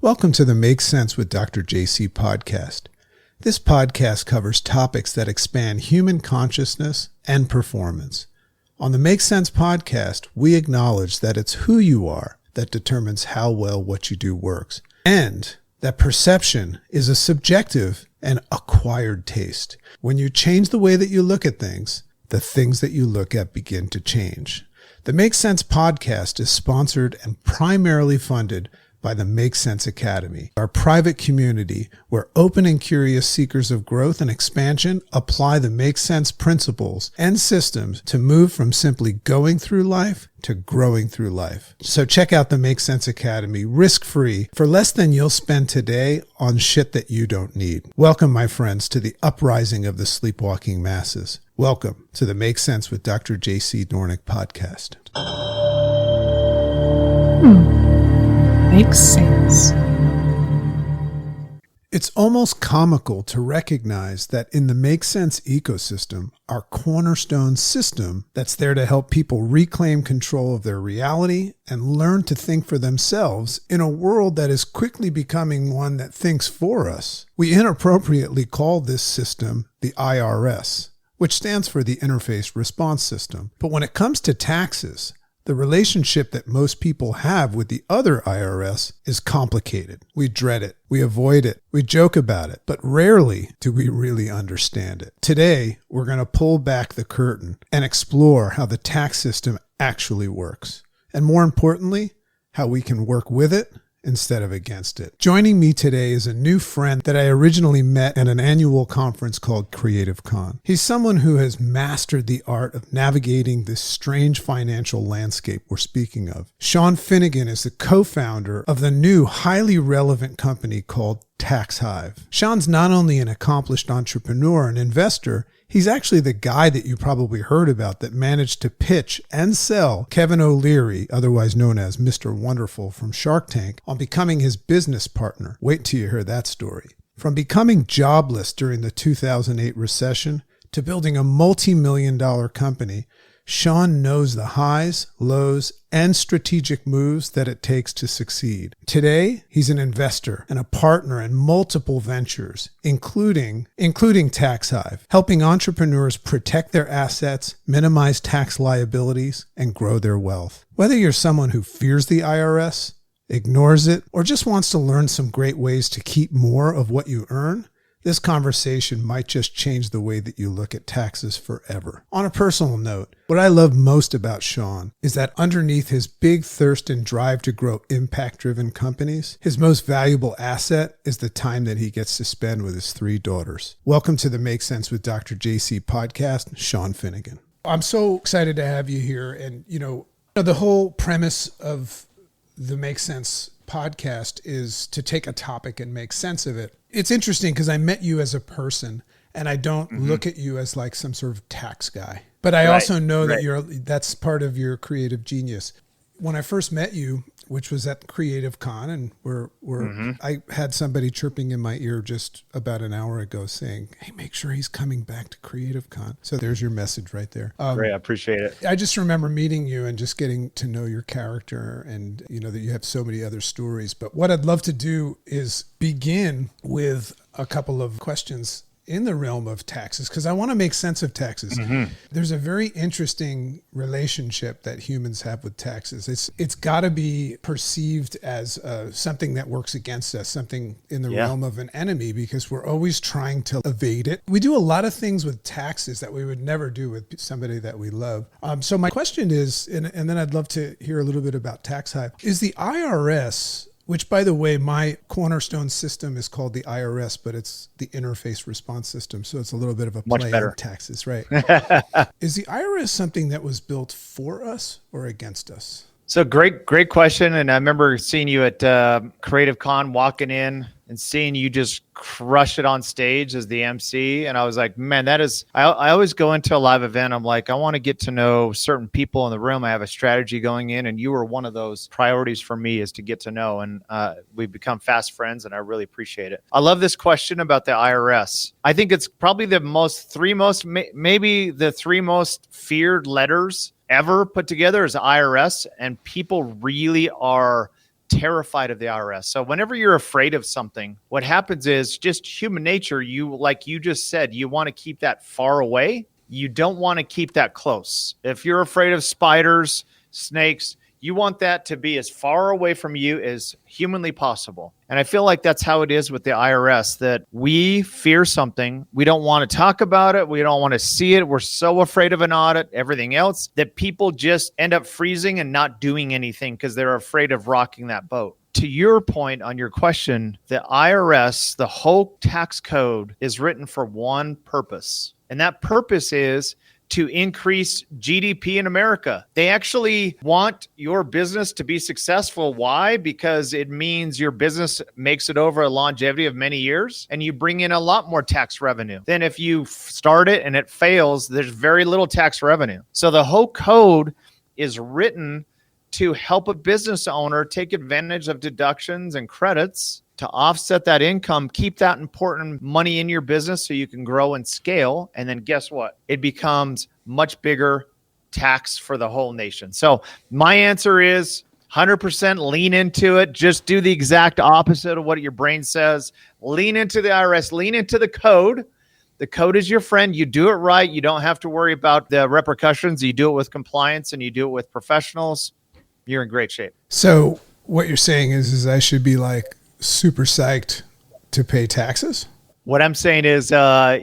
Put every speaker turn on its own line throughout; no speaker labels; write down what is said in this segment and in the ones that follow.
Welcome to the Make Sense with Dr. JC podcast. This podcast covers topics that expand human consciousness and performance. On the Make Sense podcast, we acknowledge that it's who you are that determines how well what you do works, and that perception is a subjective and acquired taste. When you change the way that you look at things, the things that you look at begin to change. The Make Sense podcast is sponsored and primarily funded by the Make Sense Academy, our private community where open and curious seekers of growth and expansion apply the Make Sense principles and systems to move from simply going through life to growing through life. So check out the Make Sense Academy risk-free for less than you'll spend today on shit that you don't need. Welcome, my friends, to the uprising of the sleepwalking masses. Welcome to the Make Sense with Dr. JC Doornick podcast.
Makes sense.
It's almost comical to recognize that in the Make Sense ecosystem, our cornerstone system that's there to help people reclaim control of their reality and learn to think for themselves in a world that is quickly becoming one that thinks for us. We inappropriately call this system the IRS, which stands for the Interface Response System. But when it comes to taxes, the relationship that most people have with the other IRS is complicated. We dread it. We avoid it. We joke about it, but rarely do we really understand it. Today, we're going to pull back the curtain and explore how the tax system actually works. And more importantly, how we can work with it instead of against it. Joining me today is a new friend that I originally met at an annual conference called Creative Con. He's someone who has mastered the art of navigating this strange financial landscape we're speaking of. Shawn Finnegan is the co-founder of the new highly relevant company called Tax Hive. Shawn's not only an accomplished entrepreneur and investor, he's actually the guy that you probably heard about that managed to pitch and sell Kevin O'Leary, otherwise known as Mr. Wonderful from Shark Tank, on becoming his business partner. Wait till you hear that story. From becoming jobless during the 2008 recession to building a multi-million-dollar company, Shawn knows the highs, lows, and strategic moves that it takes to succeed. Today, he's an investor and a partner in multiple ventures, including Tax Hive, helping entrepreneurs protect their assets, minimize tax liabilities, and grow their wealth. Whether you're someone who fears the IRS, ignores it, or just wants to learn some great ways to keep more of what you earn, this conversation might just change the way that you look at taxes forever. On a personal note, what I love most about Shawn is that underneath his big thirst and drive to grow impact-driven companies, his most valuable asset is the time that he gets to spend with his 3 daughters. Welcome to the Make Sense with Dr. JC podcast, Shawn Finnegan. I'm so excited to have you here. And, the whole premise of the Make Sense podcast is to take a topic and make sense of it. It's interesting because I met you as a person and I don't look at you as like some sort of tax guy, but I also know that that's part of your creative genius. When I first met you, which was at Creative Con, and I had somebody chirping in my ear just about an hour ago saying, hey, make sure he's coming back to Creative Con. So there's your message right there.
Great. I appreciate it.
I just remember meeting you and just getting to know your character and, that you have so many other stories. But what I'd love to do is begin with a couple of questions in the realm of taxes, because I want to make sense of taxes. There's a very interesting relationship that humans have with taxes. It's got to be perceived as something that works against us, something in the realm of an enemy, because we're always trying to evade it. We do a lot of things with taxes that we would never do with somebody that we love. So my question is, and then I'd love to hear a little bit about Tax Hive, is the IRS, which, by the way, my cornerstone system is called the IRS, but it's the Interface Response System. So it's a little bit of a play on taxes, right? Is the IRS something that was built for us or against us?
So great question. And I remember seeing you at Creative Con, walking in and seeing you just crush it on stage as the MC. And I was like, man, that is, I always go into a live event. I'm like, I want to get to know certain people in the room. I have a strategy going in, and you were one of those priorities for me, is to get to know. And we've become fast friends, and I really appreciate it. I love this question about the IRS. I think it's probably maybe the 3 most feared letters ever put together is IRS, and people really are terrified of the IRS. So whenever you're afraid of something, what happens is just human nature. Like you just said, you want to keep that far away. You don't want to keep that close. If you're afraid of spiders, snakes, you want that to be as far away from you as humanly possible. And I feel like that's how it is with the IRS, that we fear something. We don't want to talk about it. We don't want to see it. We're so afraid of an audit, everything else, that people just end up freezing and not doing anything because they're afraid of rocking that boat. To your point on your question, the IRS, the whole tax code is written for one purpose. And that purpose is to increase GDP in America. They actually want your business to be successful. Why? Because it means your business makes it over a longevity of many years and you bring in a lot more tax revenue. Then if you start it and it fails, there's very little tax revenue. So the whole code is written to help a business owner take advantage of deductions and credits to offset that income, keep that important money in your business so you can grow and scale. And then guess what? It becomes much bigger tax for the whole nation. So my answer is 100% lean into it. Just do the exact opposite of what your brain says. Lean into the IRS, lean into the code. The code is your friend. You do it right. You don't have to worry about the repercussions. You do it with compliance and you do it with professionals. You're in great shape.
So what you're saying is I should be like super psyched to pay taxes?
What I'm saying is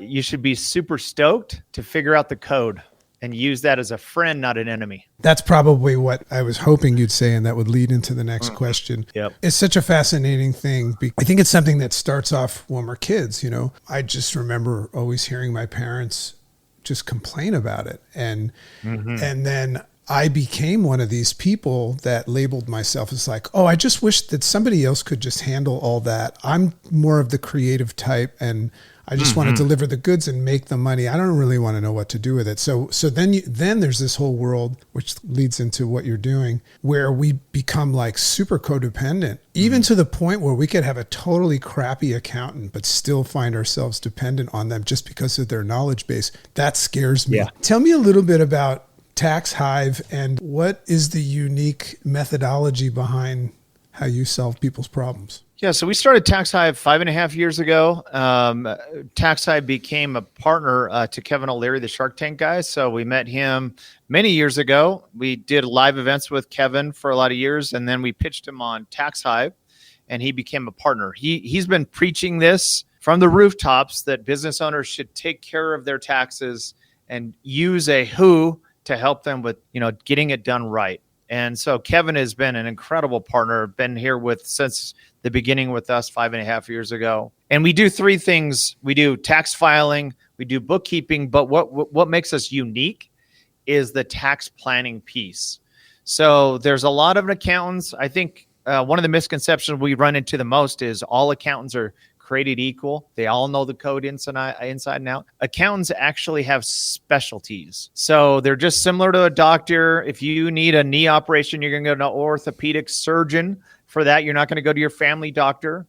you should be super stoked to figure out the code and use that as a friend, not an enemy.
That's probably what I was hoping you'd say, and that would lead into the next question.
Yep.
It's such a fascinating thing. I think it's something that starts off when we're kids. You know, I just remember always hearing my parents just complain about it. And then I became one of these people that labeled myself as like, oh, I just wish that somebody else could just handle all that. I'm more of the creative type and I just want to deliver the goods and make the money. I don't really want to know what to do with it. So then there's this whole world, which leads into what you're doing, where we become like super codependent, even to the point where we could have a totally crappy accountant, but still find ourselves dependent on them just because of their knowledge base. That scares me. Yeah. Tell me a little bit about Tax Hive and what is the unique methodology behind how you solve people's problems?
Yeah, so we started Tax Hive 5.5 years ago. Tax Hive became a partner to Kevin O'Leary, the Shark Tank guy. So we met him many years ago. We did live events with Kevin for a lot of years, and then we pitched him on Tax Hive, and he became a partner. He's been preaching this from the rooftops that business owners should take care of their taxes and use a who to help them with, getting it done right. And so Kevin has been an incredible partner, been here since the beginning with us 5.5 years ago. And we do three things. We do tax filing, we do bookkeeping, but what makes us unique is the tax planning piece. So there's a lot of accountants. I think one of the misconceptions we run into the most is all accountants are created equal. They all know the code inside and out. Accountants actually have specialties. So they're just similar to a doctor. If you need a knee operation, you're going to go to an orthopedic surgeon. For that, you're not going to go to your family doctor.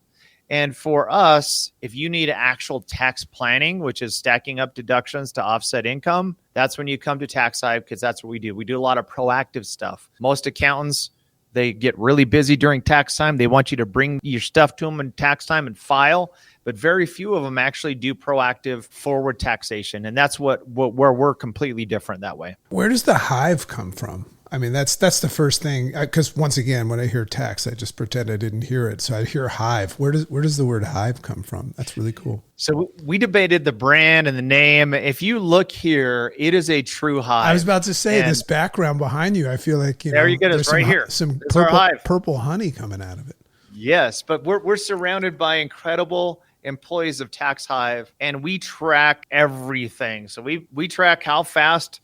And for us, if you need actual tax planning, which is stacking up deductions to offset income, that's when you come to Tax Hive, because that's what we do. We do a lot of proactive stuff. Most accountants, they get really busy during tax time. They want you to bring your stuff to them in tax time and file, but very few of them actually do proactive forward taxation. And that's where we're completely different that way.
Where does the hive come from? I mean, that's the first thing, because once again, when I hear tax, I just pretend I didn't hear it. So I hear hive. Where does the word hive come from? That's really cool.
So we debated the brand and the name. If you look here, it is a true hive.
I was about to say, this background behind you, I feel like,
there you go. It's right here.
Some purple honey coming out of it.
Yes, but we're surrounded by incredible employees of Tax Hive, and we track everything. So we track how fast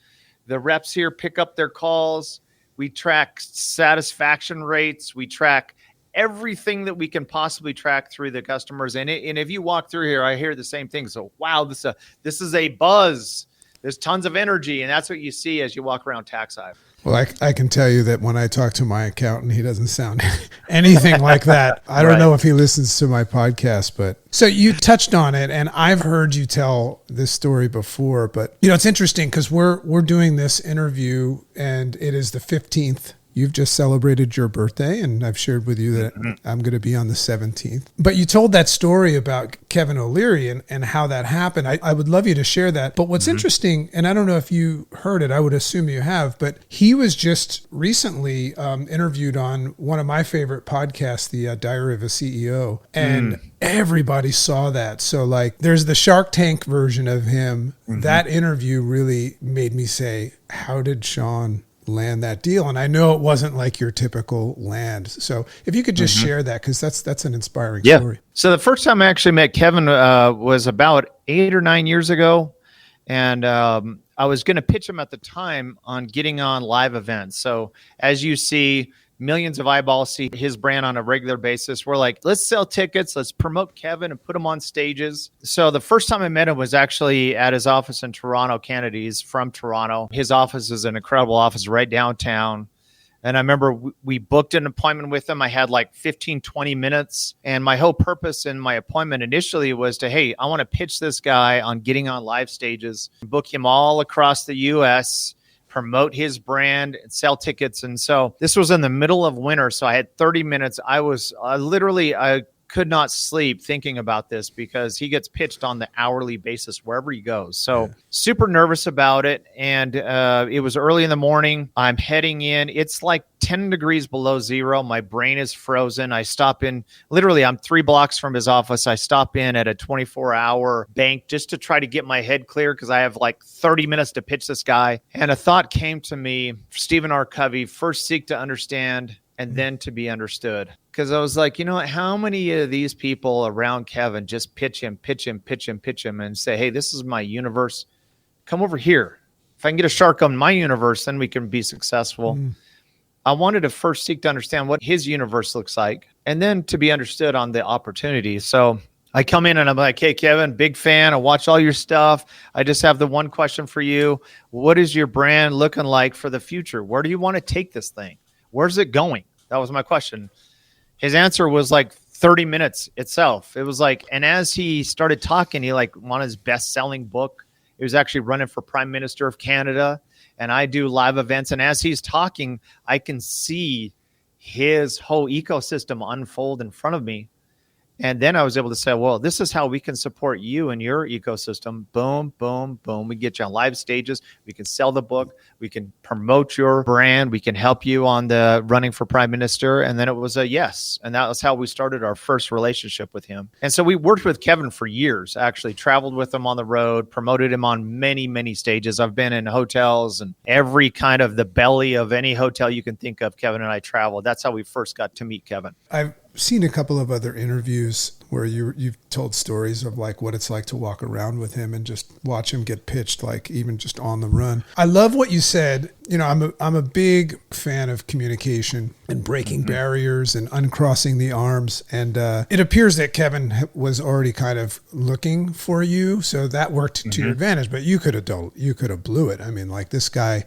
the reps here pick up their calls. We track satisfaction rates. We track everything that we can possibly track through the customers. And if you walk through here, I hear the same thing. So, wow, this is a buzz. There's tons of energy. And that's what you see as you walk around Tax Hive.
Well, I can tell you that when I talk to my accountant, he doesn't sound anything like that. I don't know if he listens to my podcast, but so you touched on it, and I've heard you tell this story before, but it's interesting because we're doing this interview, and it is the 15th you've just celebrated your birthday, and I've shared with you that I'm going to be on the 17th. But you told that story about Kevin O'Leary and how that happened. I would love you to share that. But what's interesting, and I don't know if you heard it, I would assume you have, but he was just recently interviewed on one of my favorite podcasts, the Diary of a CEO, and everybody saw that. So like there's the Shark Tank version of him. That interview really made me say, how did Shawn land that deal? And I know it wasn't like your typical land. So if you could just share that, because that's an inspiring story.
So the first time I actually met Kevin was about 8 or 9 years ago. And I was going to pitch him at the time on getting on live events. So as you see, millions of eyeballs see his brand on a regular basis. We're like, let's sell tickets. Let's promote Kevin and put him on stages. So the first time I met him was actually at his office in Toronto, Canada. He's from Toronto. His office is an incredible office right downtown. And I remember we booked an appointment with him. I had like 15, 20 minutes. And my whole purpose in my appointment initially was to, hey, I want to pitch this guy on getting on live stages, book him all across the US, promote his brand and sell tickets. And so this was in the middle of winter. So I had 30 minutes. I was I could not sleep thinking about this because he gets pitched on the hourly basis wherever he goes. So super nervous about it. And it was early in the morning. I'm heading in. It's like 10 degrees below zero. My brain is frozen. I stop in, literally, I'm 3 blocks from his office. I stop in at a 24-hour bank just to try to get my head clear because I have like 30 minutes to pitch this guy. And a thought came to me, Stephen R. Covey, first seek to understand and then to be understood. Because I was like, you know what, how many of these people around Kevin just pitch him and say, hey, this is my universe. Come over here. If I can get a shark on my universe, then we can be successful. I wanted to first seek to understand what his universe looks like and then to be understood on the opportunity. So I come in and I'm like, hey, Kevin, big fan. I watch all your stuff. I just have the one question for you. What is your brand looking like for the future? Where do you want to take this thing? Where's it going? That was my question. His answer was like 30 minutes itself. It was like, and as he started talking, he like won his best-selling book. He was actually running for Prime Minister of Canada, and I do live events. And as he's talking, I can see his whole ecosystem unfold in front of me. And then I was able to say, well, this is how we can support you and your ecosystem. Boom, boom, boom. We get you on live stages. We can sell the book. We can promote your brand. We can help you on the running for prime minister. And then it was a yes. And that was how we started our first relationship with him. And so we worked with Kevin for years, actually traveled with him on the road, promoted him on many, many stages. I've been in hotels and every kind of the belly of any hotel you can think of. Kevin and I traveled. That's how we first got to meet Kevin.
I've seen a couple of other interviews where you've told stories of like what it's like to walk around with him and just watch him get pitched, like even just on the run. I love what you said. You know, I'm a big fan of communication and breaking barriers and uncrossing the arms. And it appears that Kevin was already kind of looking for you, so that worked to your advantage. But you could have blew it. I mean, like this guy,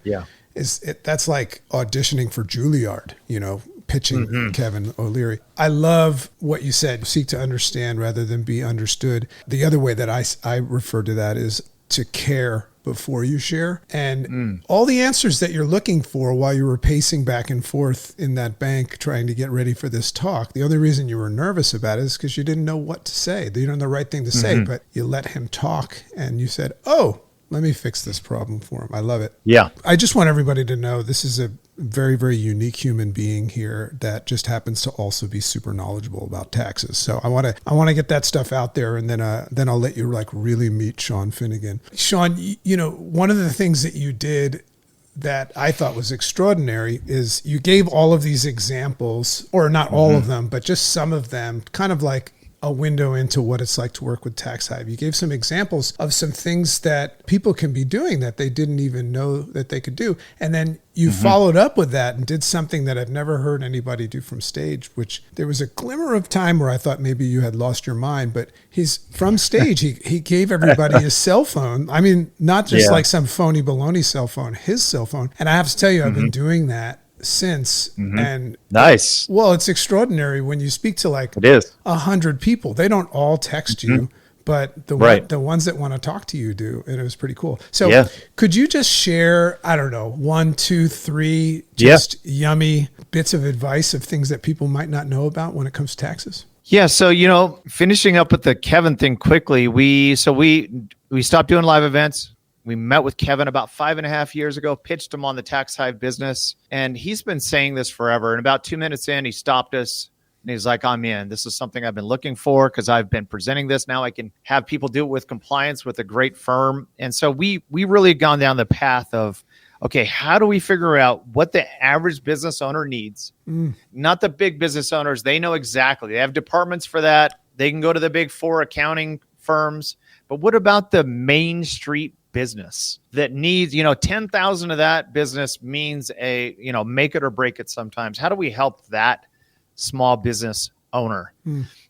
that's like auditioning for Juilliard. You know, pitching Kevin O'Leary. I love what you said, seek to understand rather than be understood. The other way that I refer to that is to care before you share. And all the answers that you're looking for while you were pacing back and forth in that bank trying to get ready for this talk, the only reason you were nervous about it is because you didn't know what to say. You didn't know the right thing to say, but you let him talk and you said, oh, let me fix this problem for him. I love it.
Yeah.
I just want everybody to know this is a very, very unique human being here that just happens to also be super knowledgeable about taxes. So I want to get that stuff out there, and then I'll let you like really meet Shawn Finnegan. Shawn, you know, one of the things that you did that I thought was extraordinary is you gave all of these examples, or not all of them, but just some of them, kind of like a window into what it's like to work with Tax Hive. You gave some examples of some things that people can be doing that they didn't even know that they could do. And then you followed up with that and did something that I've never heard anybody do from stage, which there was a glimmer of time where I thought maybe you had lost your mind, but he's from stage. He gave everybody his cell phone. I mean, not just like some phony baloney cell phone, his cell phone. And I have to tell you, I've been doing that since. And well, it's extraordinary when you speak to like
it is
100 people. They don't all text you, but the ones that want to talk to you do. And it was pretty cool. So could you just share, I don't know, 1, 2, 3, just yummy bits of advice of things that people might not know about when it comes to taxes?
Yeah. So, finishing up with the Kevin thing quickly, we stopped doing live events. We met with Kevin about 5.5 years ago, pitched him on the Tax Hive business. And he's been saying this forever. And about 2 minutes in, he stopped us and he's like, I'm in. This is something I've been looking for because I've been presenting this. Now I can have people do it with compliance with a great firm. And so we really gone down the path of, okay, how do we figure out what the average business owner needs? Not the big business owners. They know exactly. They have departments for that. They can go to the big 4 accounting firms. But what about the Main Street business that needs, 10,000 of that business means make it or break it sometimes. How do we help that small business owner?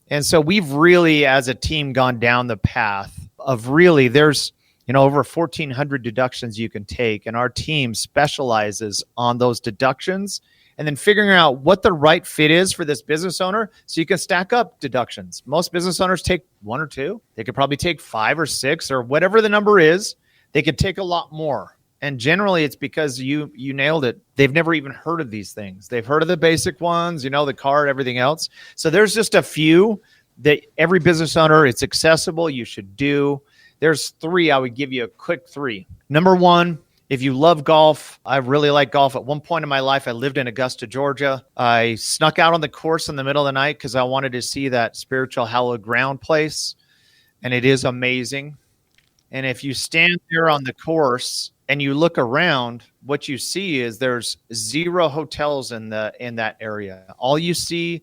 And so we've really, as a team, gone down the path of really, there's, over 1,400 deductions you can take. And our team specializes on those deductions and then figuring out what the right fit is for this business owner so you can stack up deductions. Most business owners take 1 or 2. They could probably take 5 or 6 or whatever the number is. They could take a lot more. And generally it's because you nailed it. They've never even heard of these things. They've heard of the basic ones, the card, everything else. So there's just a few that every business owner, it's accessible, you should do. There's 3. I would give you a quick 3. Number 1, if you love golf, I really like golf. At one point in my life, I lived in Augusta, Georgia. I snuck out on the course in the middle of the night because I wanted to see that spiritual hallowed ground place. And it is amazing. And if you stand there on the course and you look around, what you see is there's 0 hotels in that area. All you see,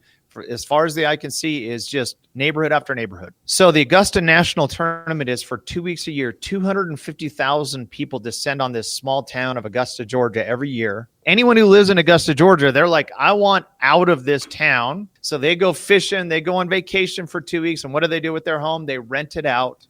as far as the eye can see, is just neighborhood after neighborhood. So the Augusta National Tournament is for 2 weeks a year. 250,000 people descend on this small town of Augusta, Georgia every year. Anyone who lives in Augusta, Georgia, they're like, I want out of this town. So they go fishing, they go on vacation for 2 weeks. And what do they do with their home? They rent it out.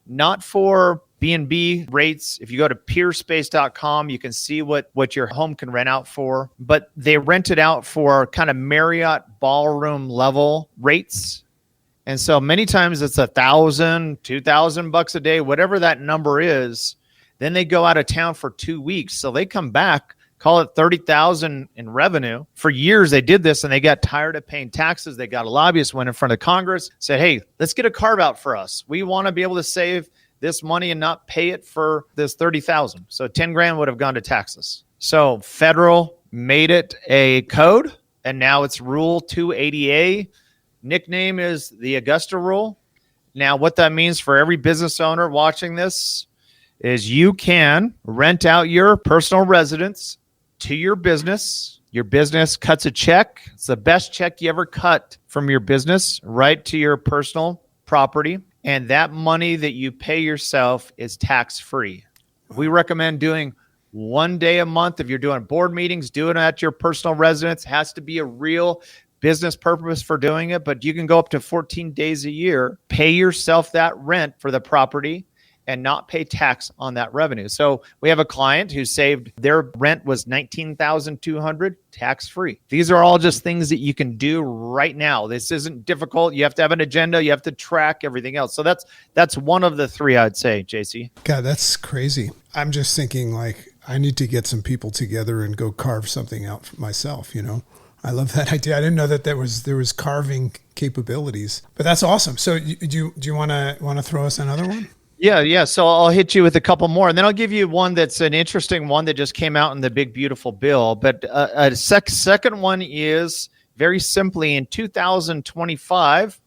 Not for B&B rates. If you go to peerspace.com, you can see what your home can rent out for. But they rent it out for kind of Marriott ballroom level rates. And so many times it's $1,000, $2,000 a day, whatever that number is. Then they go out of town for 2 weeks. So they come back, call it $30,000 in revenue. For years they did this and they got tired of paying taxes. They got a lobbyist, went in front of Congress, said, hey, let's get a carve out for us. We want to be able to save this money and not pay it for this $30,000. So 10 grand would have gone to taxes. So federal made it a code and now it's Rule 280A. Nickname is the Augusta Rule. Now what that means for every business owner watching this is you can rent out your personal residence to your business. Your business cuts a check. It's the best check you ever cut from your business right to your personal property. And that money that you pay yourself is tax-free. We recommend doing 1 day a month. If you're doing board meetings, do it at your personal residence. It has to be a real business purpose for doing it, but you can go up to 14 days a year, pay yourself that rent for the property and not pay tax on that revenue. So we have a client who saved, their rent was $19,200 tax-free. These are all just things that you can do right now. This isn't difficult. You have to have an agenda. You have to track everything else. So that's one of the 3, I'd say, JC.
God, that's crazy. I'm just thinking I need to get some people together and go carve something out for myself, I love that idea. I didn't know that there was carving capabilities, but that's awesome. So do you want to throw us another one?
Yeah. So I'll hit you with a couple more, and then I'll give you one that's an interesting one that just came out in the Big Beautiful Bill. But a second one is very simply in 2025,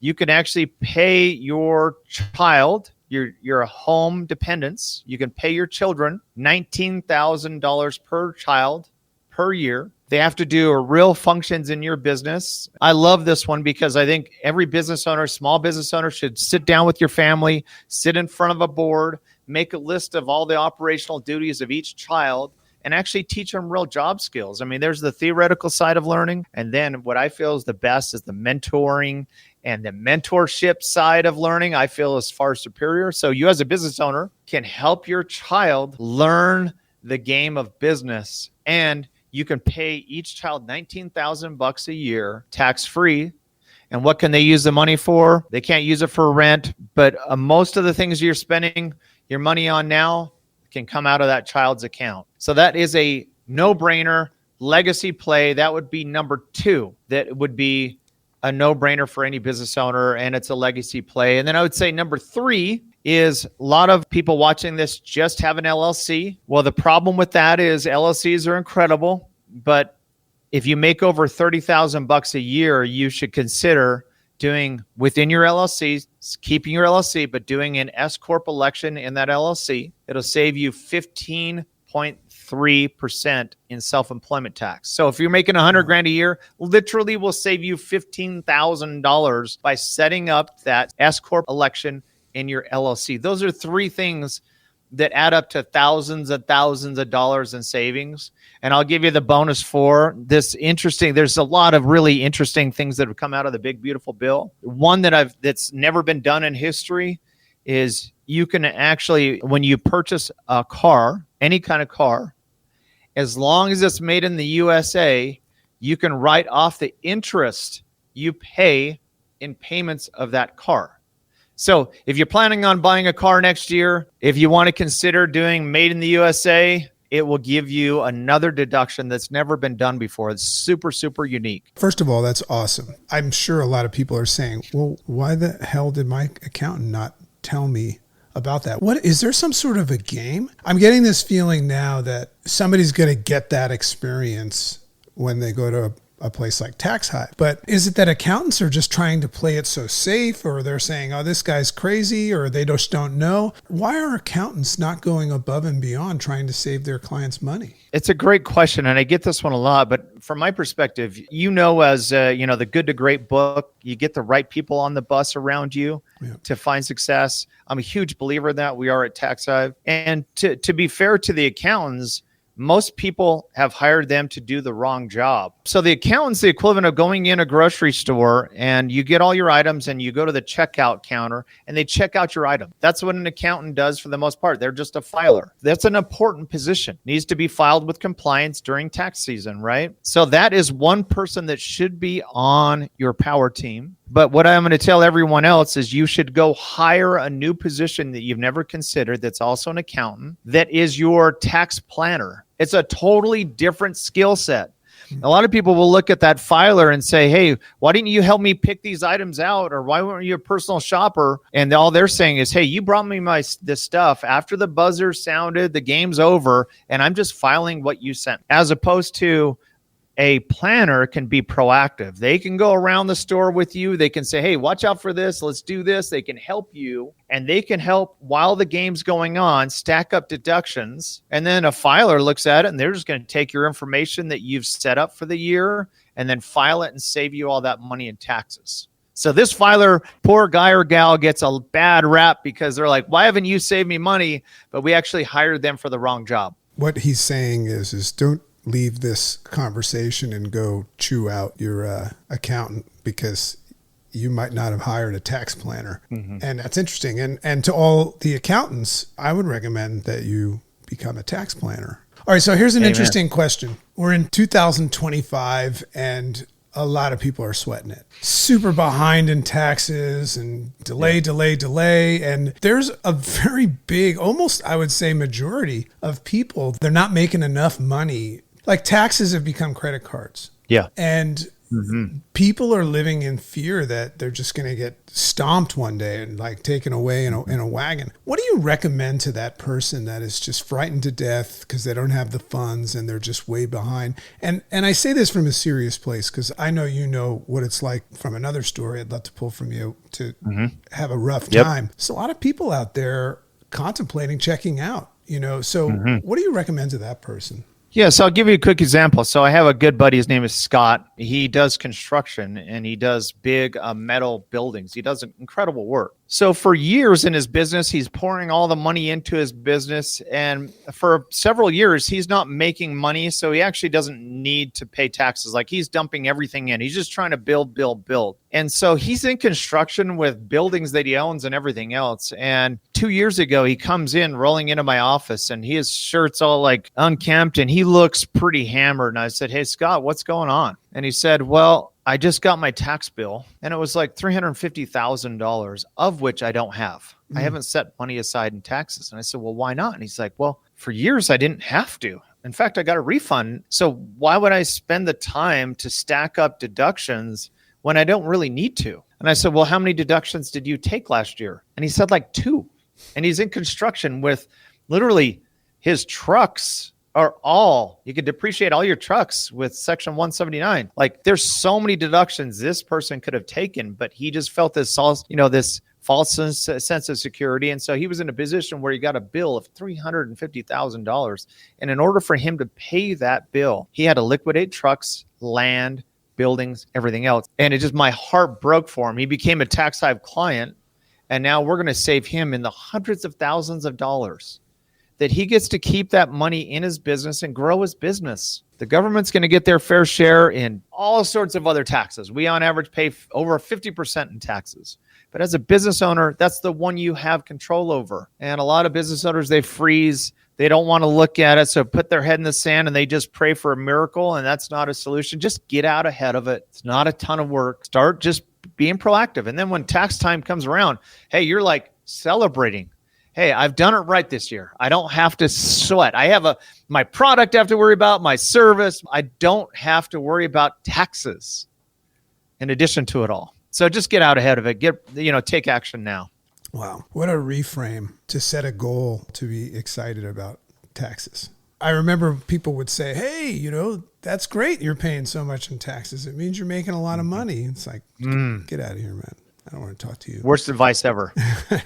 you can actually pay your child, your home dependents. You can pay your children $19,000 per child per year. They have to do real functions in your business. I love this one because I think every business owner, small business owner, should sit down with your family, sit in front of a board, make a list of all the operational duties of each child, and actually teach them real job skills. I mean, there's the theoretical side of learning. And then what I feel is the best is the mentoring and the mentorship side of learning, I feel is far superior. So you as a business owner can help your child learn the game of business, and you can pay each child $19,000 a year tax-free. And what can they use the money for? They can't use it for rent, but most of the things you're spending your money on now can come out of that child's account. So that is a no-brainer legacy play. That would be number 2. That would be a no-brainer for any business owner, and it's a legacy play. And then I would say number 3 is a lot of people watching this just have an LLC. Well, the problem with that is LLCs are incredible, but if you make over $30,000 a year, you should consider doing within your LLC, keeping your LLC, but doing an S Corp election in that LLC. It'll save you 15.3% in self-employment tax. So if you're making $100,000 a year, literally will save you $15,000 by setting up that S Corp election in your LLC. Those are 3 things that add up to thousands and thousands of dollars in savings. And I'll give you the bonus for this interesting. There's a lot of really interesting things that have come out of the big, beautiful bill. One that's never been done in history is you can actually, when you purchase a car, any kind of car, as long as it's made in the USA, you can write off the interest you pay in payments of that car. So if you're planning on buying a car next year, if you want to consider doing made in the USA, it will give you another deduction that's never been done before. It's super, super unique.
First of all, that's awesome. I'm sure a lot of people are saying, well, why the hell did my accountant not tell me about that? What is there some sort of a game? I'm getting this feeling now that somebody's going to get that experience when they go to a place like Tax Hive. But is it that accountants are just trying to play it so safe, or they're saying, oh, this guy's crazy, or they just don't know? Why are accountants not going above and beyond trying to save their clients money?
It's a great question, and I get this one a lot. But from my perspective, as the Good to Great book, you get the right people on the bus around you to find success. I'm a huge believer in that. We are at Tax Hive. And to be fair to the accountants, most people have hired them to do the wrong job. So the accountant's the equivalent of going in a grocery store and you get all your items and you go to the checkout counter and they check out your item. That's what an accountant does for the most part. They're just a filer. That's an important position. Needs to be filed with compliance during tax season, right? So that is one person that should be on your power team. But what I'm going to tell everyone else is you should go hire a new position that you've never considered that's also an accountant, that is your tax planner. It's a totally different skill set. A lot of people will look at that filer and say, hey, why didn't you help me pick these items out? Or why weren't you a personal shopper? And all they're saying is, hey, you brought me this stuff after the buzzer sounded, the game's over, and I'm just filing what you sent. As opposed to a planner can be proactive. They can go around the store with you. They can say, hey, watch out for this. Let's do this. They can help you. And they can help while the game's going on, stack up deductions. And then a filer looks at it and they're just going to take your information that you've set up for the year and then file it and save you all that money in taxes. So this filer, poor guy or gal, gets a bad rap because they're like, why haven't you saved me money? But we actually hired them for the wrong job.
What he's saying is don't leave this conversation and go chew out your accountant because you might not have hired a tax planner. Mm-hmm. And that's interesting. And to all the accountants, I would recommend that you become a tax planner. All right, so here's an interesting question. We're in 2025 and a lot of people are sweating it. Super behind in taxes and delay. And there's a very big, almost I would say majority of people, they're not making enough money. Like taxes have become credit cards. Yeah. And people are living in fear that they're just going to get stomped one day and like taken away in a wagon. What do you recommend to that person that is just frightened to death because they don't have the funds and they're just way behind? And I say this from a serious place because I know you know what it's like from another story I'd love to pull from you to have a rough time. So a lot of people out there contemplating checking out, so what do you recommend to that person?
Yeah, so I'll give you a quick example. So I have a good buddy. His name is Scott. He does construction and he does big metal buildings. He does incredible work. So for years in his business, he's pouring all the money into his business. And for several years, he's not making money. So he actually doesn't need to pay taxes. Like he's dumping everything in. He's just trying to build. And so he's in construction with buildings that he owns and everything else. And 2 years ago, he comes in rolling into my office and his shirt's all like unkempt and he looks pretty hammered. And I said, hey, Scott, what's going on? And he said, well, I just got my tax bill and it was like $350,000, of which I don't have. I haven't set money aside in taxes. And I said, well, why not? And he's like, well, for years I didn't have to. In fact, I got a refund. So why would I spend the time to stack up deductions when I don't really need to? And I said, well, how many deductions did you take last year? And he said like 2. And he's in construction with literally his trucks are all, you could depreciate all your trucks with Section 179. Like there's so many deductions this person could have taken, but he just felt this false sense of security. And so he was in a position where he got a bill of $350,000. And in order for him to pay that bill, he had to liquidate trucks, land, buildings, everything else. And it just, my heart broke for him. He became a Tax Hive client. And now we're going to save him in the hundreds of thousands of dollars that he gets to keep that money in his business and grow his business. The government's going to get their fair share in all sorts of other taxes. We on average pay over 50% in taxes. But as a business owner, that's the one you have control over. And a lot of business owners, they freeze. They don't want to look at it. So put their head in the sand and they just pray for a miracle. And that's not a solution. Just get out ahead of it. It's not a ton of work. Start just being proactive. And then when tax time comes around, hey, you're like celebrating. Hey, I've done it right this year. I don't have to sweat. I have my product I have to worry about, my service. I don't have to worry about taxes in addition to it all. So just get out ahead of it. Take action now.
Wow. What a reframe to set a goal to be excited about taxes. I remember people would say, hey, that's great. You're paying so much in taxes. It means you're making a lot of money. It's like, get out of here, man. I don't want to talk to you.
Worst advice ever.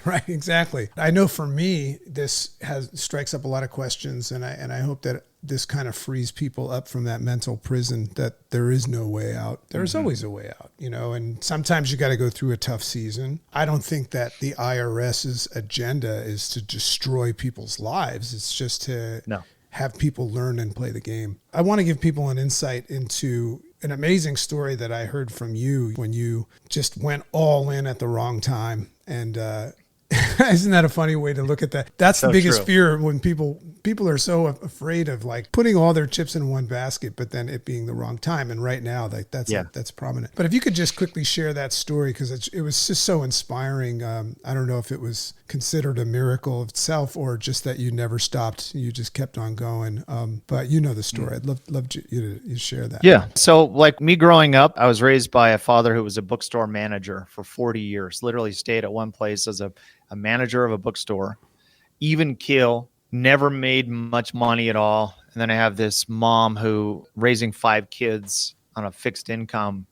Right, exactly. I know for me, this strikes up a lot of questions, and I hope that this kind of frees people up from that mental prison that there is no way out. There's always a way out, and sometimes you got to go through a tough season. I don't think that the IRS's agenda is to destroy people's lives. It's just to have people learn and play the game. I want to give people an insight into an amazing story that I heard from you when you just went all in at the wrong time. And isn't that a funny way to look at that? That's so the biggest fear when people are so afraid of like putting all their chips in one basket, but then it being the wrong time. And right now that's prominent. But if you could just quickly share that story, because it was just so inspiring. I don't know if it was considered a miracle itself or just that you never stopped. You just kept on going. But the story. I'd love you to share that.
Yeah. So like me growing up, I was raised by a father who was a bookstore manager for 40 years, literally stayed at one place as a manager of a bookstore, even keel, never made much money at all. And then I have this mom who, raising 5 kids on a fixed income,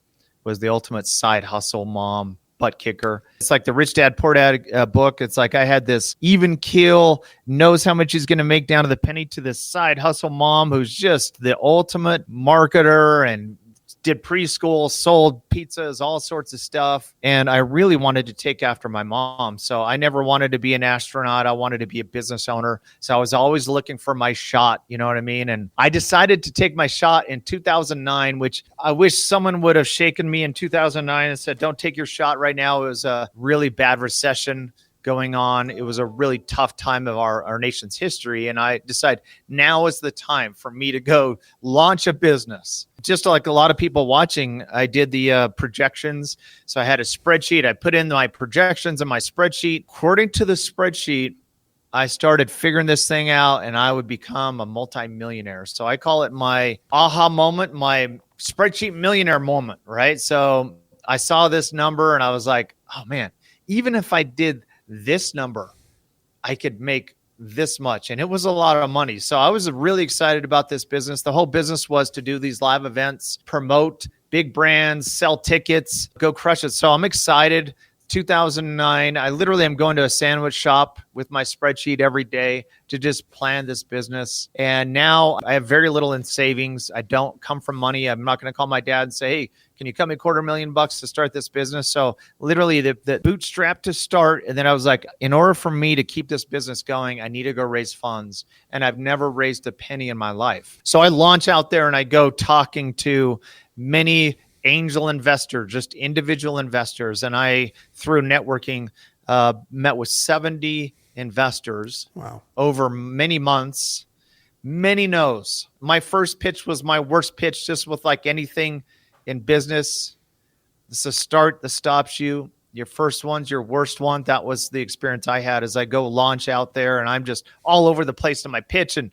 was the ultimate side hustle mom, butt kicker. It's like the Rich Dad Poor Dad book. It's like I had this even keel, knows how much he's going to make down to the penny, to this side hustle mom who's just the ultimate marketer and did preschool, sold pizzas, all sorts of stuff. And I really wanted to take after my mom. So I never wanted to be an astronaut. I wanted to be a business owner. So I was always looking for my shot. You know what I mean? And I decided to take my shot in 2009, which I wish someone would have shaken me in 2009 and said, don't take your shot right now. It was a really bad recession going on. It was a really tough time of our nation's history. And I decided now is the time for me to go launch a business. Just like a lot of people watching, I did the projections. So I had a spreadsheet. I put in my projections in my spreadsheet. According to the spreadsheet, I started figuring this thing out and I would become a multimillionaire. So I call it my aha moment, my spreadsheet millionaire moment, right? So I saw this number and I was like, oh man, even if I did this number, I could make this much. And it was a lot of money. So I was really excited about this business. The whole business was to do these live events, promote big brands, sell tickets, go crush it. So I'm excited. 2009, I literally am going to a sandwich shop with my spreadsheet every day to just plan this business. And now I have very little in savings. I don't come from money. I'm not going to call my dad and say, hey, can you cut me $250,000 to start this business? So literally the bootstrap to start. And then I was like, in order for me to keep this business going, I need to go raise funds. And I've never raised a penny in my life. So I launch out there and I go talking to many angel investors, just individual investors. And I, through networking, met with 70 investors over many months, many no's. My first pitch was my worst pitch, just with like anything in business. It's the start that stops you. Your first one's your worst one. That was the experience I had as I go launch out there, and I'm just all over the place in my pitch and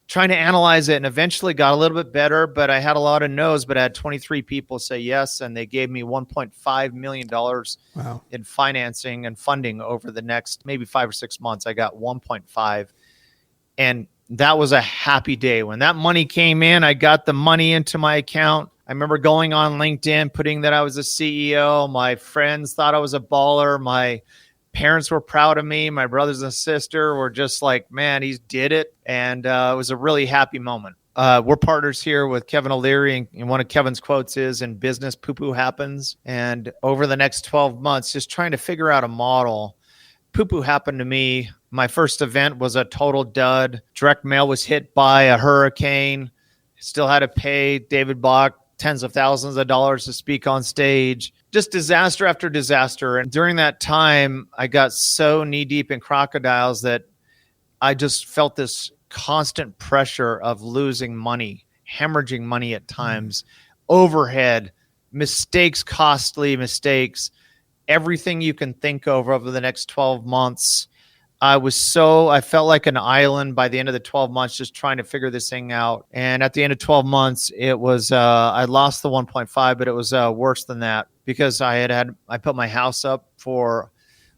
trying to analyze it, and eventually got a little bit better, but I had a lot of no's, but I had 23 people say yes, and they gave me $1.5 million in financing and funding over the next maybe 5 or 6 months. I got 1.5, and that was a happy day. When that money came in, I got the money into my account. I remember going on LinkedIn, putting that I was a CEO. My friends thought I was a baller. My parents were proud of me. My brothers and sister were just like, man, he did it. And it was a really happy moment. We're partners here with Kevin O'Leary, and one of Kevin's quotes is, in business, poo-poo happens. And over the next 12 months, just trying to figure out a model. Poo-poo happened to me. My first event was a total dud. Direct mail was hit by a hurricane. Still had to pay David Bach tens of thousands of dollars to speak on stage. Just disaster after disaster. And during that time, I got so knee deep in crocodiles that I just felt this constant pressure of losing money, hemorrhaging money at times, overhead, mistakes, costly mistakes, everything you can think of over the next 12 months. I felt like an island by the end of the 12 months, just trying to figure this thing out. And at the end of 12 months, it was, I lost the 1.5, but it was worse than that because I put my house up for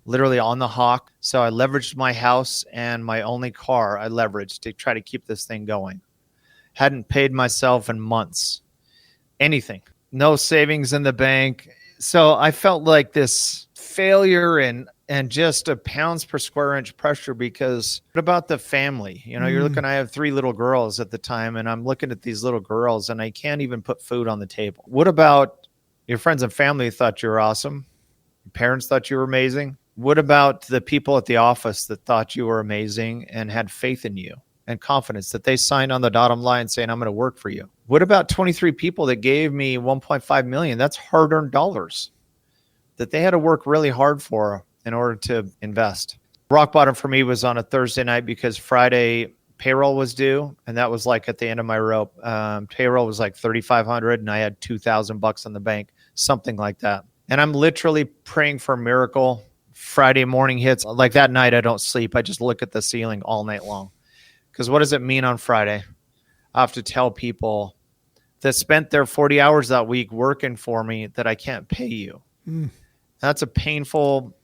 literally on the hawk. So I leveraged my house and my only car I leveraged to try to keep this thing going. Hadn't paid myself in months, anything, no savings in the bank. So I felt like this failure and just a pounds per square inch pressure, because what about the family? You're looking, I have 3 little girls at the time, and I'm looking at these little girls and I can't even put food on the table. What about your friends and family thought you were awesome? Your parents thought you were amazing. What about the people at the office that thought you were amazing and had faith in you and confidence that they signed on the dotted line saying, I'm going to work for you? What about 23 people that gave me 1.5 million? That's hard-earned dollars that they had to work really hard for in order to invest. Rock bottom for me was on a Thursday night because Friday payroll was due, and that was like at the end of my rope. Payroll was like $3,500, and I had $2,000 in the bank, something like that. And I'm literally praying for a miracle. Friday morning hits. Like that night, I don't sleep. I just look at the ceiling all night long. Because what does it mean on Friday? I have to tell people that spent their 40 hours that week working for me that I can't pay you. That's a painful,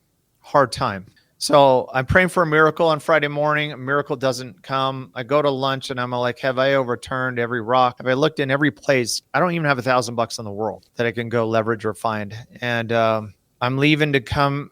hard time. So I'm praying for a miracle on Friday morning. A miracle doesn't come. I go to lunch and I'm like, have I overturned every rock? Have I looked in every place? I don't even have $1,000 in the world that I can go leverage or find. And I'm leaving to come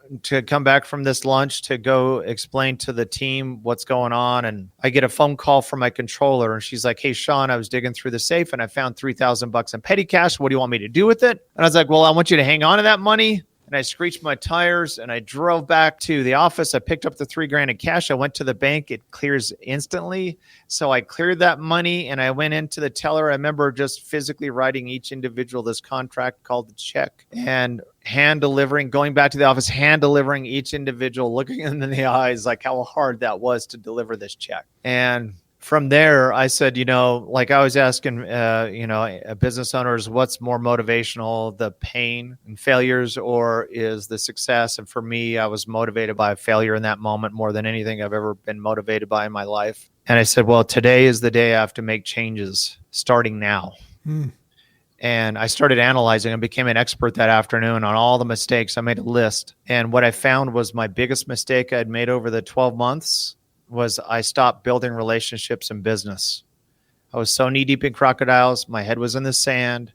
back from this lunch to go explain to the team what's going on. And I get a phone call from my controller, and she's like, hey, Shawn, I was digging through the safe and I found $3,000 in petty cash. What do you want me to do with it? And I was like, well, I want you to hang on to that money. And I screeched my tires and I drove back to the office. I picked up the $3,000 in cash. I went to the bank. It clears instantly. So I cleared that money and I went into the teller. I remember just physically writing each individual this contract called the check and hand delivering, going back to the office, hand delivering each individual, looking them in the eyes, like how hard that was to deliver this check. And from there, I said, like I was asking, business owners, what's more motivational, the pain and failures or is the success? And for me, I was motivated by failure in that moment more than anything I've ever been motivated by in my life. And I said, well, today is the day I have to make changes starting now. And I started analyzing and became an expert that afternoon on all the mistakes. I made a list. And what I found was my biggest mistake I'd made over the 12 months was I stopped building relationships in business. I was so knee deep in crocodiles, my head was in the sand,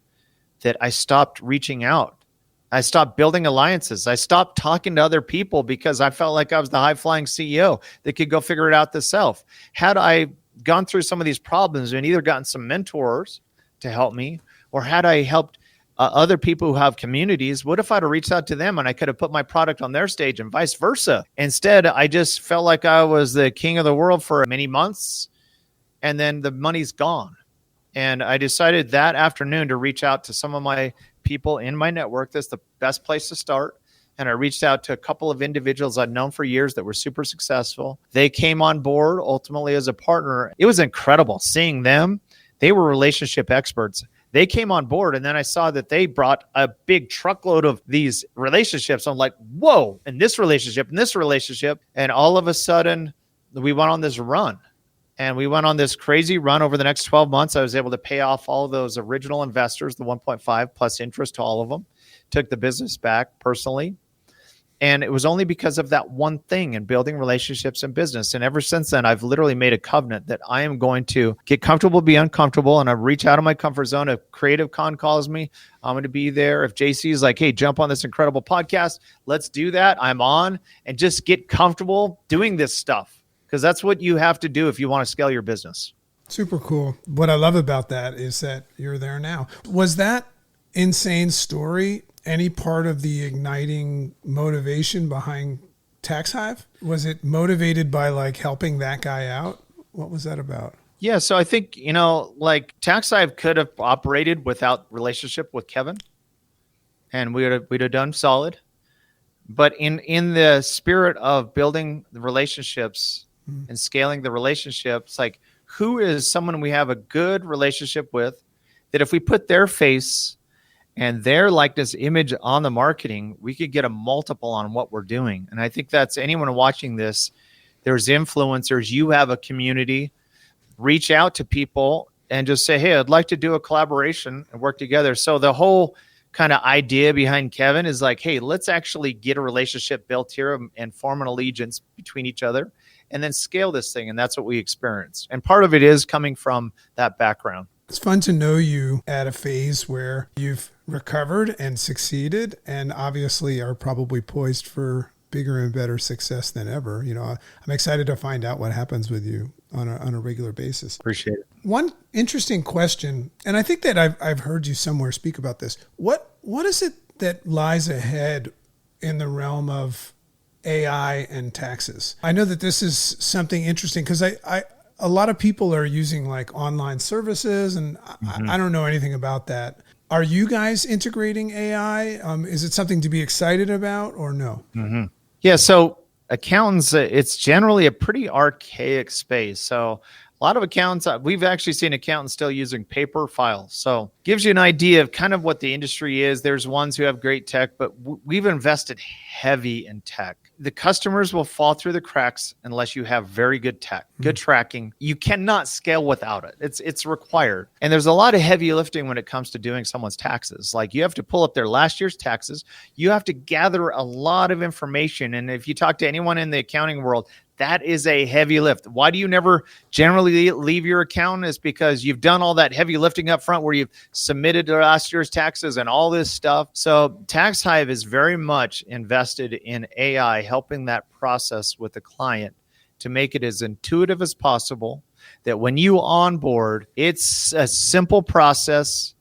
that I stopped reaching out. I stopped building alliances. I stopped talking to other people because I felt like I was the high flying CEO that could go figure it out themselves. Had I gone through some of these problems and either gotten some mentors to help me, or had I helped other people who have communities, what if I'd have reached out to them and I could have put my product on their stage and vice versa? Instead, I just felt like I was the king of the world for many months, and then the money's gone. And I decided that afternoon to reach out to some of my people in my network. That's the best place to start. And I reached out to a couple of individuals I'd known for years that were super successful. They came on board ultimately as a partner. It was incredible seeing them. They were relationship experts. They came on board, and then I saw that they brought a big truckload of these relationships. I'm like, whoa, and this relationship, and this relationship. And all of a sudden, we went on this run. And we went on this crazy run over the next 12 months. I was able to pay off all of those original investors, the 1.5 plus interest to all of them, took the business back personally. And it was only because of that one thing and building relationships in business. And ever since then, I've literally made a covenant that I am going to get comfortable, be uncomfortable, and I reach out of my comfort zone. If Creative Con calls me, I'm going to be there. If JC is like, hey, jump on this incredible podcast, let's do that. I'm on, and just get comfortable doing this stuff, because that's what you have to do if you want to scale your business.
Super cool. What I love about that is that you're there now. Was that insane story any part of the igniting motivation behind Tax Hive? Was it motivated by like helping that guy out? What was that about?
Yeah, so I think, like Tax Hive could have operated without relationship with Kevin, and we'd have done solid. But in the spirit of building the relationships and scaling the relationships, like, who is someone we have a good relationship with that if we put their face and their likeness image on the marketing, we could get a multiple on what we're doing. And I think that's anyone watching this. There's influencers. You have a community. Reach out to people and just say, hey, I'd like to do a collaboration and work together. So the whole kind of idea behind Kevin is like, hey, let's actually get a relationship built here and form an allegiance between each other and then scale this thing. And that's what we experience. And part of it is coming from that background.
It's fun to know you at a phase where you've recovered and succeeded, and obviously are probably poised for bigger and better success than ever. I'm excited to find out what happens with you on a regular basis.
Appreciate it.
One interesting question, and I think that I've heard you somewhere speak about this. What is it that lies ahead in the realm of AI and taxes? I know that this is something interesting because a lot of people are using like online services, and I don't know anything about that. Are you guys integrating AI? Is it something to be excited about or no?
Mm-hmm. Yeah. So accountants, it's generally a pretty archaic space. So a lot of accountants, we've actually seen accountants still using paper files. So gives you an idea of kind of what the industry is. There's ones who have great tech, but we've invested heavy in tech. The customers will fall through the cracks unless you have very good tech, good tracking. You cannot scale without it. It's required. And there's a lot of heavy lifting when it comes to doing someone's taxes. Like, you have to pull up their last year's taxes. You have to gather a lot of information. And if you talk to anyone in the accounting world, that is a heavy lift. Why do you never generally leave your accountant? Is because you've done all that heavy lifting up front where you've submitted last year's taxes and all this stuff. So Tax Hive is very much invested in AI, helping that process with the client to make it as intuitive as possible, that when you onboard, it's a simple process,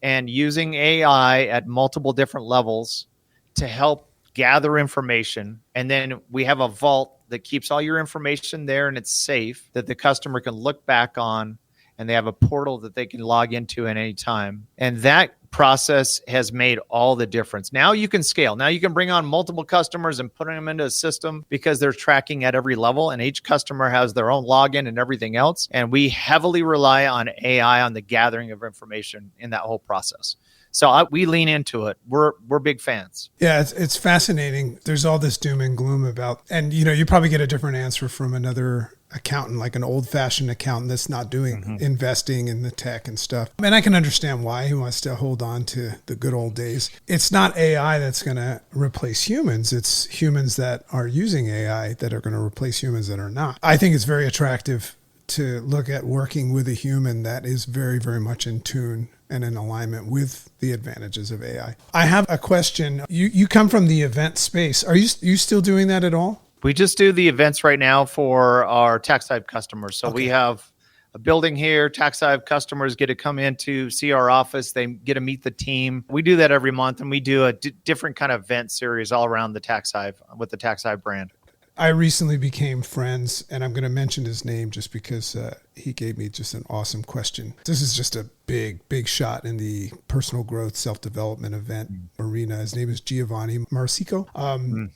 and using AI at multiple different levels to help gather information. And then we have a vault that keeps all your information there, and it's safe, that the customer can look back on, and they have a portal that they can log into at any time. And that process has made all the difference. Now you can scale. Now you can bring on multiple customers and put them into a system because they're tracking at every level, and each customer has their own login and everything else. And we heavily rely on AI on the gathering of information in that whole process. So we lean into it. We're big fans.
Yeah, it's fascinating. There's all this doom and gloom about, and you probably get a different answer from another accountant, like an old-fashioned accountant that's not doing investing in the tech and stuff. And I can understand why he wants to hold on to the good old days. It's not AI that's going to replace humans. It's humans that are using AI that are going to replace humans that are not. I think it's very attractive to look at working with a human that is very, very much in tune and in alignment with the advantages of AI. I have a question. You come from the event space. Are you still doing that at all?
We just do the events right now for our Tax Hive customers. So we have a building here. Tax Hive customers get to come in to see our office. They get to meet the team. We do that every month, and we do a different kind of event series all around the Tax Hive with the Tax Hive brand.
I recently became friends, and I'm going to mention his name just because he gave me just an awesome question. This is just a big shot in the personal growth, self-development event arena. His name is Giovanni Marsico. And,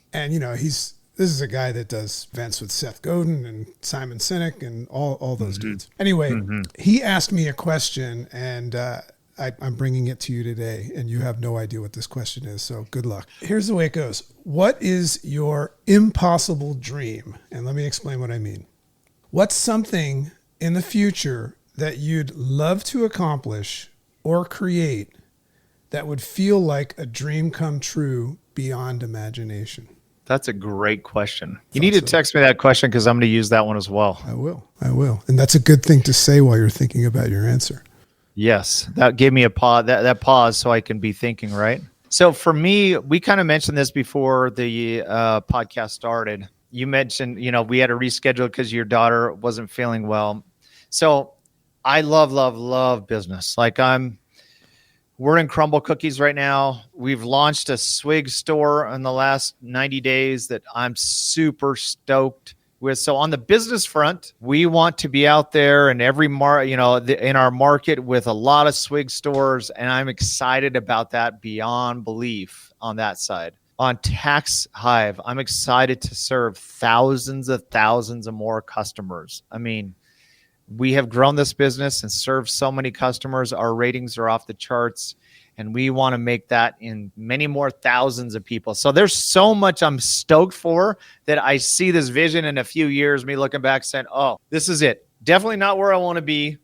this is a guy that does events with Seth Godin and Simon Sinek and all those dudes. Anyway, he asked me a question, and I'm bringing it to you today, and you have no idea what this question is. So good luck. Here's the way it goes. What is your impossible dream? And let me explain what I mean. What's something in the future that you'd love to accomplish or create that would feel like a dream come true beyond imagination?
That's a great question. You need to text me that question because I'm going to use that one as well.
I will. And that's a good thing to say while you're thinking about your answer.
Yes. That gave me a pause, that pause so I can be thinking, right? So for me, we kind of mentioned this before the podcast started. You mentioned, we had to reschedule because your daughter wasn't feeling well. So I love business. Like we're in Crumble Cookies right now. We've launched a swig store in the last 90 days that I'm super stoked with. So on the business front, we want to be out there in every in our market with a lot of swig stores. And I'm excited about that beyond belief on that side. On Tax Hive, I'm excited to serve thousands of more customers. I mean, we have grown this business and served so many customers. Our ratings are off the charts, and we want to make that in many more thousands of people. So there's so much I'm stoked for that I see this vision in a few years, me looking back saying, oh, this is it. Definitely not where I want to be.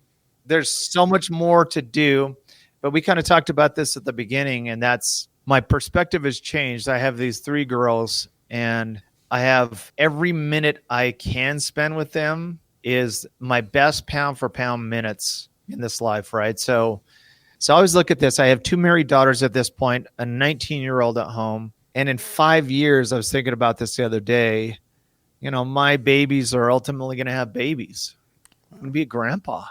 There's so much more to do. But we kind of talked about this at the beginning, and that's my perspective has changed. I have these 3 girls, and I have every minute I can spend with them is my best pound for pound minutes in this life, right? So I always look at this. I have 2 married daughters at this point, a 19-year-old at home. And in 5 years, I was thinking about this the other day, my babies are ultimately going to have babies. I'm going to be a grandpa.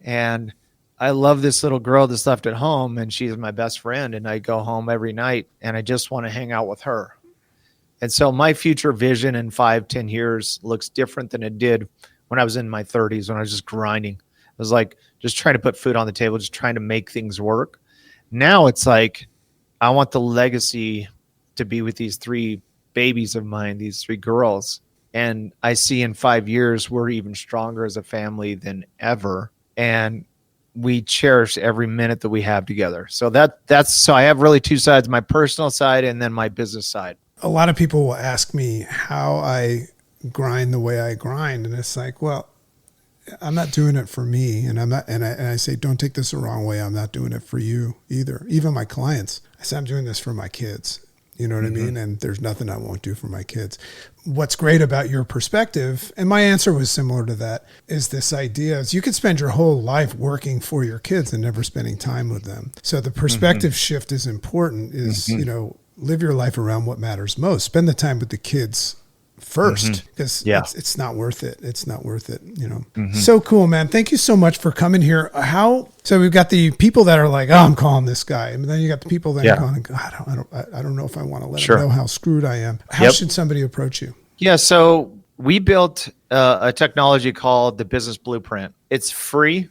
And I love this little girl that's left at home, and she's my best friend. And I go home every night, and I just want to hang out with her. And so my future vision in 5-10 years looks different than it did when I was in my 30s, when I was just grinding. I was like just trying to put food on the table, just trying to make things work. Now it's like I want the legacy to be with these 3 babies of mine, these 3 girls. And I see in 5 years, we're even stronger as a family than ever. And we cherish every minute that we have together. So so I have really 2 sides, my personal side and then my business side.
A lot of people will ask me how I grind the way I grind. And it's like, well, I'm not doing it for me. And I say, don't take this the wrong way. I'm not doing it for you either. Even my clients, I say, I'm doing this for my kids. You know what I mean? And there's nothing I won't do for my kids. What's great about your perspective, and my answer was similar to that, is this idea is you could spend your whole life working for your kids and never spending time with them. So the perspective shift is important, is, live your life around what matters most. Spend the time with the kids first, because it's not worth it. It's not worth it, So cool, man. Thank you so much for coming here. So we've got the people that are like, oh, I'm calling this guy. And then you got the people that are calling, I don't know if I want to let them know how screwed I am. How should somebody approach you?
Yeah. So we built a technology called the Business Blueprint. It's free.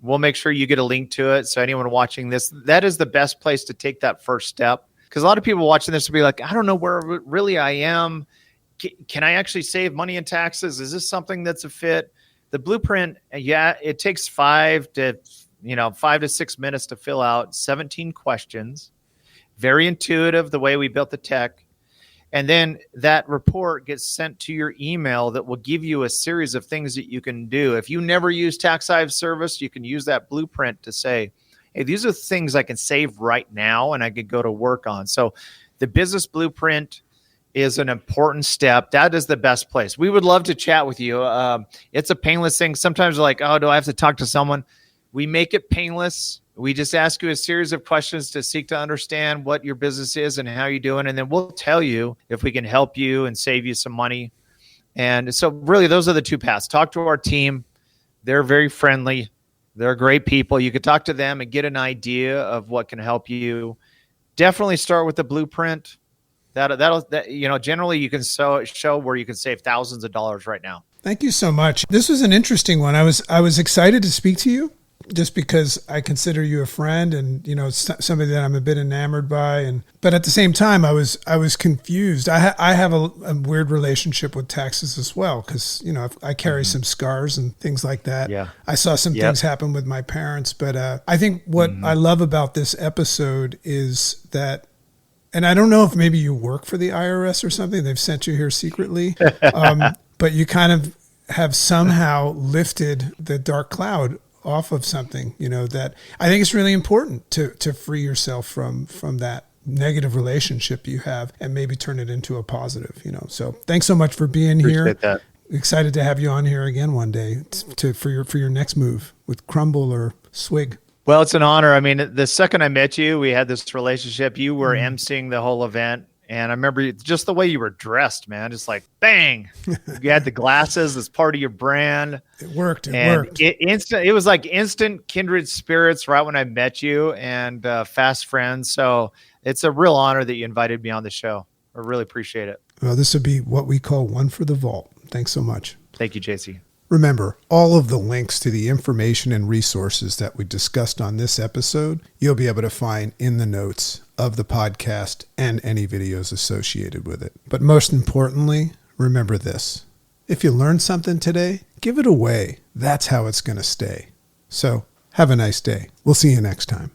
We'll make sure you get a link to it. So anyone watching this, that is the best place to take that first step. Because a lot of people watching this will be like, I don't know where really I am. Can I actually save money in taxes? Is this something that's a fit? The blueprint, it takes 5 to 6 minutes to fill out, 17 questions. Very intuitive, the way we built the tech. And then that report gets sent to your email that will give you a series of things that you can do. If you never use Tax Hive service, you can use that blueprint to say, hey, these are things I can save right now and I could go to work on. So the Business Blueprint is an important step. That is the best place. We would love to chat with you. It's a painless thing. Sometimes we're like, oh, do I have to talk to someone? We make it painless. We just ask you a series of questions to seek to understand what your business is and how you're doing. And then we'll tell you if we can help you and save you some money. And so really, those are the 2 paths. Talk to our team. They're very friendly. They're great people. You could talk to them and get an idea of what can help you. Definitely start with the blueprint. Generally you can show where you can save thousands of dollars right now.
Thank you so much. This was an interesting one. I was excited to speak to you just because I consider you a friend and, somebody that I'm a bit enamored by. But at the same time, I was confused. I have a weird relationship with taxes as well. Cause I carry some scars and things like that.
Yeah.
I saw some things happen with my parents, but I think what I love about this episode is that, and I don't know if maybe you work for the IRS or something, they've sent you here secretly, but you kind of have somehow lifted the dark cloud off of something, that I think it's really important to free yourself from that negative relationship you have and maybe turn it into a positive, So thanks so much for being here.
That.
Excited to have you on here again one day for your next move with Crumble or Swig.
Well, it's an honor. I mean, the second I met you, we had this relationship. You were emceeing the whole event. And I remember just the way you were dressed, man, just like bang. You had the glasses as part of your brand.
It worked.
It was like instant kindred spirits right when I met you, and fast friends. So it's a real honor that you invited me on the show. I really appreciate it.
Well, this would be what we call one for the vault. Thanks so much.
Thank you, JC.
Remember, all of the links to the information and resources that we discussed on this episode, you'll be able to find in the notes of the podcast and any videos associated with it. But most importantly, remember this. If you learned something today, give it away. That's how it's going to stay. So have a nice day. We'll see you next time.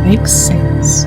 Makes sense.